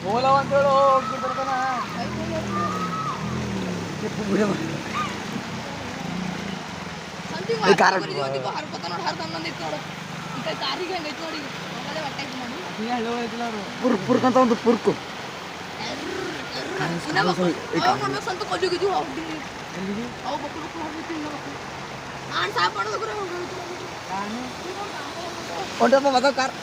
ಓಲಾ ಅಂತ ಹೇಳು ಹೋಗ್ಬಿಡ್ತಾನ ಪುರ್ಕಂತ ಒಂದು ಪುರ್ಕು ಹೊಂಟಪ್ಪ ಮಗ ಕಾರ್